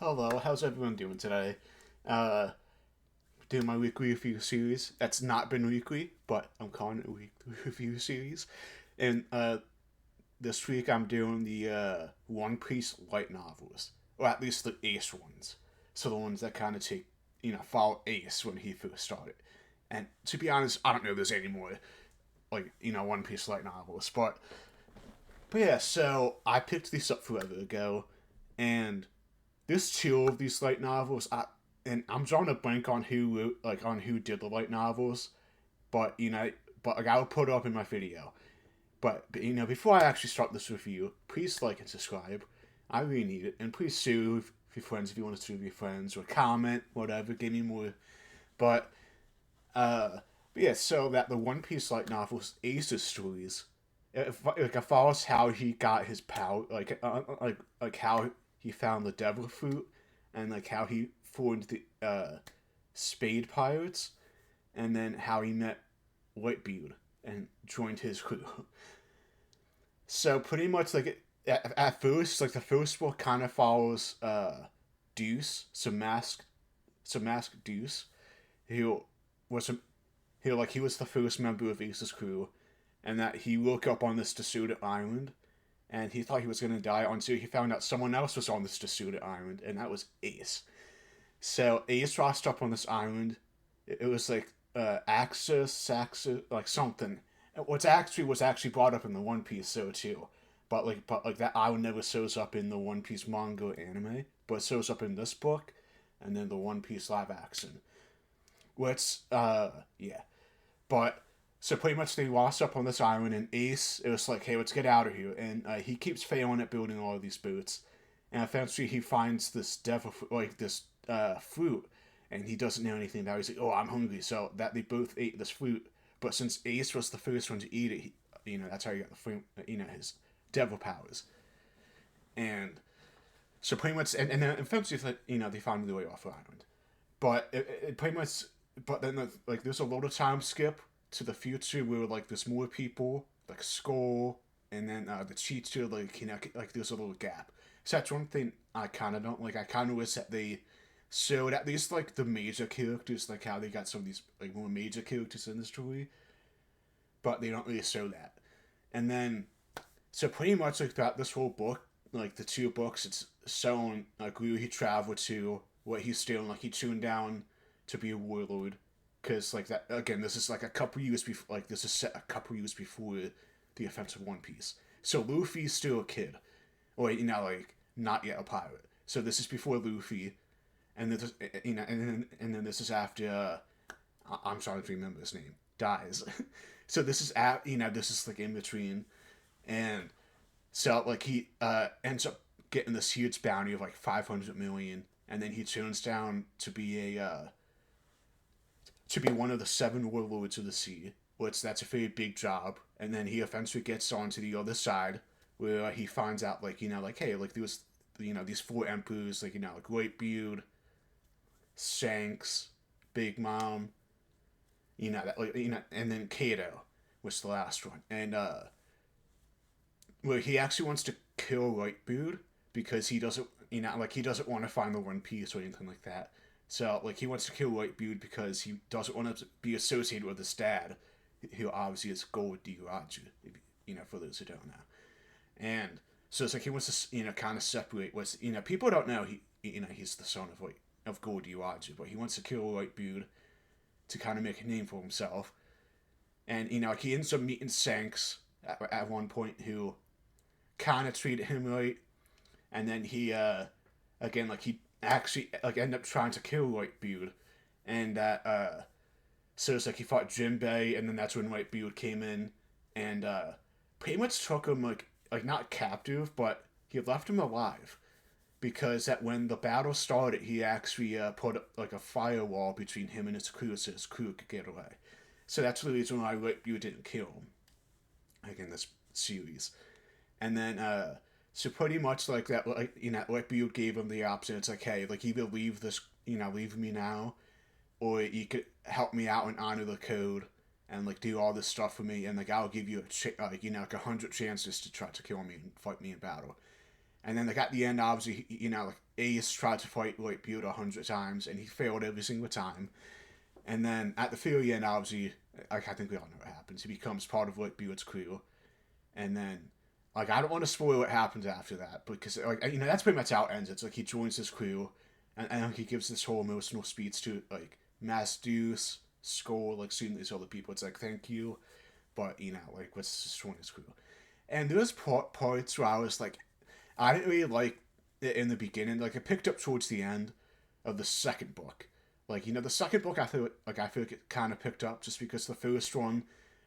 Hello, how's everyone doing today? Uh, doing my weekly review series. That's not been weekly, but I'm calling it a weekly review series. And this week I'm doing the One Piece light novels, or at least the Ace ones. So the ones that kind of follow Ace when he first started. And to be honest, I don't know if there's any more One Piece light novels, but yeah. So I picked these up forever ago, and there's two of these light novels. And I'm drawing a blank on who did the light novels, but like I'll put it up in my video. But before I actually start this review, please like and subscribe. I really need it, and please sue your friends if you want to sue your friends or comment, whatever. Give me more. But uh, but yeah. So that the One Piece light novels Ace's stories, it follows how he got his power, like how he found the devil fruit, and like how he formed the Spade Pirates, and then how he met Whitebeard and joined his crew. So pretty much like at first, like the first book kind of follows Deuce, some masked Deuce, who was a, he was the first member of Ace's crew, and that he woke up on this deserted island, and he thought he was gonna die until he found out someone else was on this deserted island, and that was Ace. So Ace washed up on this island. It was like Axis, Saxis, like something. What's actually was actually brought up in the One Piece show too, but that island never shows up in the One Piece manga or anime, but it shows up in this book, and then the One Piece live action. Which yeah, but so pretty much they lost up on this island, and Ace, it was like, hey, let's get out of here, and he keeps failing at building all of these boats, and eventually he finds this this fruit, and he doesn't know anything about it. He's like, oh, I'm hungry, so that they both ate this fruit, but since Ace was the first one to eat it, that's how he got the fruit, his devil powers, and so pretty much, and then eventually, they find the way off the island, but it pretty much, but then like there's a lot of time skip to the future where like there's more people like Skull, and then the teacher, like there's a little gap. So that's one thing I kind of don't like. I kind of wish that they showed at least like the major characters, like how they got some of these like more major characters in the story, but they don't really show that. And then so pretty much like that this whole book, like the two books, it's showing like where he traveled to, what he's doing. Like he tuned down to be a warlord, because like that again. This is like a couple years before. Like this is set a couple years before the events of One Piece. So Luffy's still a kid, or like not yet a pirate. So this is before Luffy, and this and then this is after. I'm sorry to remember his name. Dies. So this is at this is like in between, and so like he ends up getting this huge bounty of like 500 million, and then he turns down to be one of the seven warlords of the sea, which that's a very big job. And then he eventually gets on to the other side, where he finds out like hey, like there was these four emperors, like Whitebeard, Shanks, Big Mom, and then Kato was the last one, and where he actually wants to kill Whitebeard because he doesn't, he doesn't want to find the One Piece or anything like that. So, like, he wants to kill Whitebeard because he doesn't want to be associated with his dad, who obviously is Gold D. Roger, for those who don't know. And so it's like he wants to, kind of separate what's, people don't know he's the son of Gold D. Roger, but he wants to kill Whitebeard to kind of make a name for himself. And, he ends up meeting Shanks at one point, who kind of treated him right, and then he again like he actually like ended up trying to kill Whitebeard, and that so it's like he fought Jinbei, and then that's when Whitebeard came in, and pretty much took him like not captive, but he left him alive, because that when the battle started, he actually put like a firewall between him and his crew so his crew could get away. So that's the reason why Whitebeard didn't kill him, like in this series. And then so pretty much like that, like Whitebeard gave him the option. It's like, hey, like either leave this, leave me now, or you could help me out and honor the code and like do all this stuff for me, and like I'll give you like 100 chances to try to kill me and fight me in battle. And then like at the end, obviously, like Ace tried to fight White Beard 100 times, and he failed every single time. And then at the very end, obviously, like I think we all know what happens. He becomes part of White Beard's crew, and then like I don't want to spoil what happens after that, because like that's pretty much how it ends. It's like he joins his crew, and he gives this whole emotional speech to like Masdeus, Skull, like seeing these other people. It's like thank you, but like let's just join his crew. And there's parts where I was like, I didn't really like it in the beginning. Like it picked up towards the end of the second book. Like the second book, I feel like it kind of picked up just because the first one,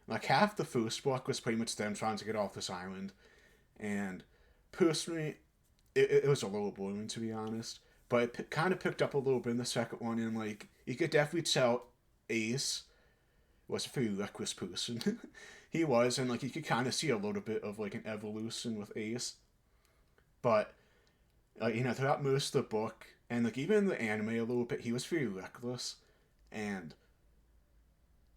like half the first book was pretty much them trying to get off this island, and personally, it was a little boring to be honest. But it kind of picked up a little bit in the second one, and like you could definitely tell Ace was a very reckless person. He was, and like you could kind of see a little bit of like an evolution with Ace. But throughout most of the book, and like even in the anime a little bit, he was very reckless and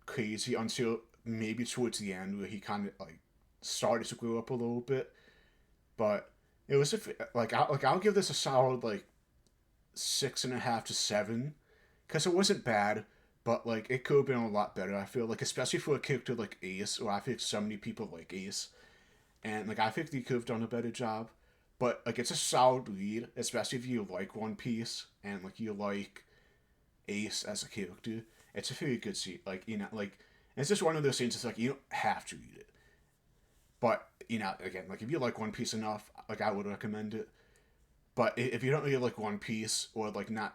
crazy until maybe towards the end where he kind of like started to grow up a little bit. But it was I'll give this a solid like 6.5 to 7, because it wasn't bad, but like it could have been a lot better. I feel like, especially for a character like Ace, or I think so many people like Ace, and like I think they could have done a better job. But like it's a solid read, especially if you like One Piece and like you like Ace as a character. It's a very good seat. Like like it's just one of those things. It's like you don't have to read it, but again, like if you like One Piece enough, like I would recommend it. But if you don't really like One Piece, or like not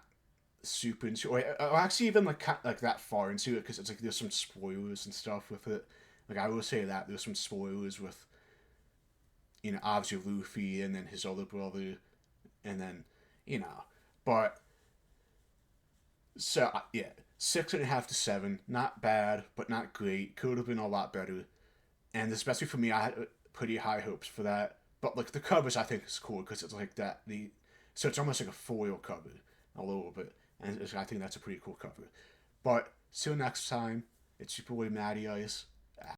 super into, or actually even like that far into it, because it's like there's some spoilers and stuff with it. Like I will say that there's some spoilers with obviously Luffy and then his other brother, and then you know, but so yeah, 6.5 to 7, not bad, but not great. Could have been a lot better, and especially for me, I had pretty high hopes for that. But like the covers, I think is cool because it's like that so it's almost like a foil cover a little bit, and I think that's a pretty cool cover. But till next time, it's your boy Matty Ice.